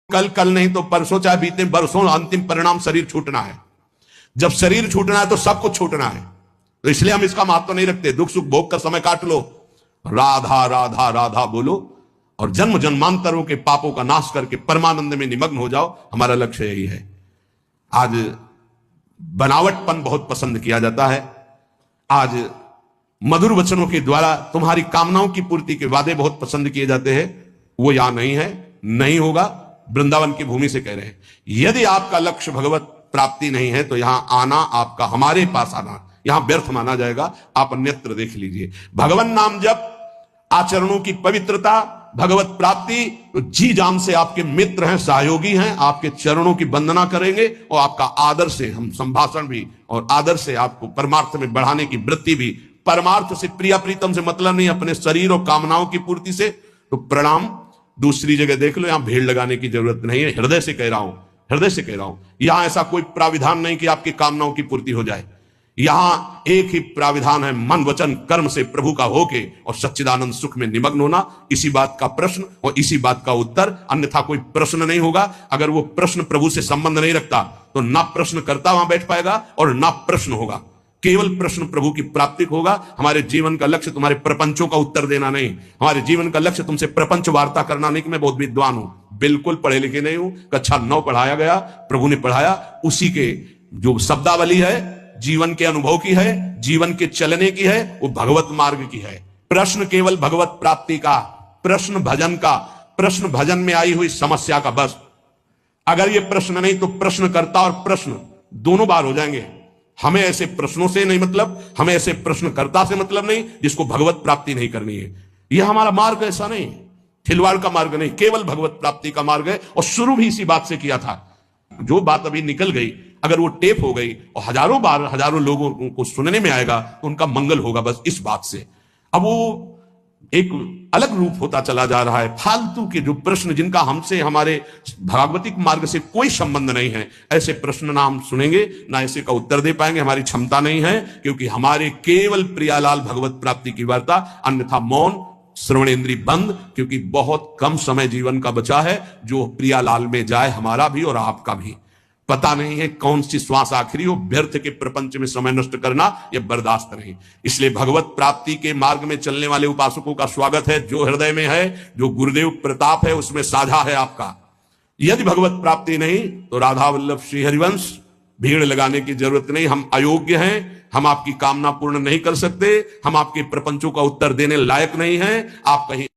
कल कल नहीं तो परसों, चाहे बीते बरसों, अंतिम परिणाम शरीर छूटना है। जब शरीर छूटना है तो सब कुछ छूटना है। तो इसलिए हम इसका महत्व नहीं रखते। दुख सुख भोग कर समय काट लो, राधा राधा राधा बोलो और जन्म जन्मांतरों के पापों का नाश करके परमानंद में निमग्न हो जाओ। हमारा लक्ष्य यही है। आज बनावटपन बहुत पसंद किया जाता है। आज मधुर वचनों के द्वारा तुम्हारी कामनाओं की पूर्ति के वादे बहुत पसंद किए जाते हैं। वो यहां नहीं है, नहीं होगा। वृंदावन की भूमि से कह रहे हैं, यदि आपका लक्ष्य भगवत प्राप्ति नहीं है तो यहां आना, आपका हमारे पास आना यहां व्यर्थ माना जाएगा। आप अन्यत्र देख लीजिए। भगवान नाम जप, आचरणों की पवित्रता, भगवत प्राप्ति, तो जी जान से आपके मित्र हैं, सहयोगी हैं, आपके चरणों की वंदना करेंगे और आपका आदर से हम संभाषण भी और आदर से आपको परमार्थ में बढ़ाने की वृत्ति भी। परमार्थ से, प्रिया प्रीतम से मतलब नहीं, अपने शरीर और कामनाओं की पूर्ति से। तो प्रणाम। दूसरी जगह देख लो, यहां भीड़ लगाने की जरूरत नहीं है। हृदय से कह रहा हूं, हृदय से कह रहा हूं। यहां ऐसा कोई प्राविधान नहीं कि आपकी कामनाओं की पूर्ति हो जाए। यहां एक ही प्राविधान है, मन वचन कर्म से प्रभु का होके और सच्चिदानंद सुख में निमग्न होना। इसी बात का प्रश्न और इसी बात का उत्तर, अन्यथा कोई प्रश्न नहीं होगा। अगर वो प्रश्न प्रभु से संबंध नहीं रखता तो ना प्रश्न करता वहां बैठ पाएगा और ना प्रश्न होगा। केवल प्रश्न प्रभु की प्राप्ति होगा। हमारे जीवन का लक्ष्य तुम्हारे प्रपंचों का उत्तर देना नहीं। हमारे जीवन का लक्ष्य तुमसे प्रपंच वार्ता करना नहीं कि मैं बहुत विद्वान हूं, बिल्कुल पढ़े लिखे नहीं हूं। कक्षा 9 पढ़ाया गया, प्रभु ने पढ़ाया, उसी के जो शब्दावली है, जीवन के अनुभव की है, जीवन के चलने की है, वो भगवत मार्ग की है। प्रश्न केवल भगवत प्राप्ति का, प्रश्न भजन का, प्रश्न भजन में आई हुई समस्या का। बस अगर ये प्रश्न नहीं तो प्रश्नकर्ता और प्रश्न दोनों बार हो जाएंगे। हमें ऐसे प्रश्नों से नहीं मतलब, हमें ऐसे प्रश्नकर्ता से मतलब नहीं जिसको भगवत प्राप्ति नहीं करनी है। यह हमारा मार्ग ऐसा नहीं, खिलवाड़ का मार्ग नहीं, केवल भगवत प्राप्ति का मार्ग है। और शुरू भी इसी बात से किया था। जो बात अभी निकल गई, अगर वो टेप हो गई और हजारों बार हजारों लोगों को सुनने में आएगा तो उनका मंगल होगा, बस इस बात से। अब वो एक अलग रूप होता चला जा रहा है। फालतू के जो प्रश्न, जिनका हमसे, हमारे भागवतिक मार्ग से कोई संबंध नहीं है, ऐसे प्रश्न ना हम सुनेंगे, ना ऐसे का उत्तर दे पाएंगे। हमारी क्षमता नहीं है, क्योंकि हमारे केवल प्रियालाल भगवत प्राप्ति की वार्ता, अन्यथा मौन, श्रवणेन्द्रिय बंद। क्योंकि बहुत कम समय जीवन का बचा है जो प्रियालाल में जाए, हमारा भी और आपका भी। पता नहीं है कौन सी श्वास आखिरी हो। व्यर्थ के प्रपंच में समय नष्ट करना यह बर्दाश्त नहीं। इसलिए भगवत प्राप्ति के मार्ग में चलने वाले उपासकों का स्वागत है। जो हृदय में है, जो गुरुदेव प्रताप है, उसमें साझा है आपका। यदि भगवत प्राप्ति नहीं तो राधा वल्लभ श्री हरिवंश, भीड़ लगाने की जरूरत नहीं। हम अयोग्य हैं, हम आपकी कामना पूर्ण नहीं कर सकते, हम आपके प्रपंचों का उत्तर देने लायक नहीं हैं। आप कहीं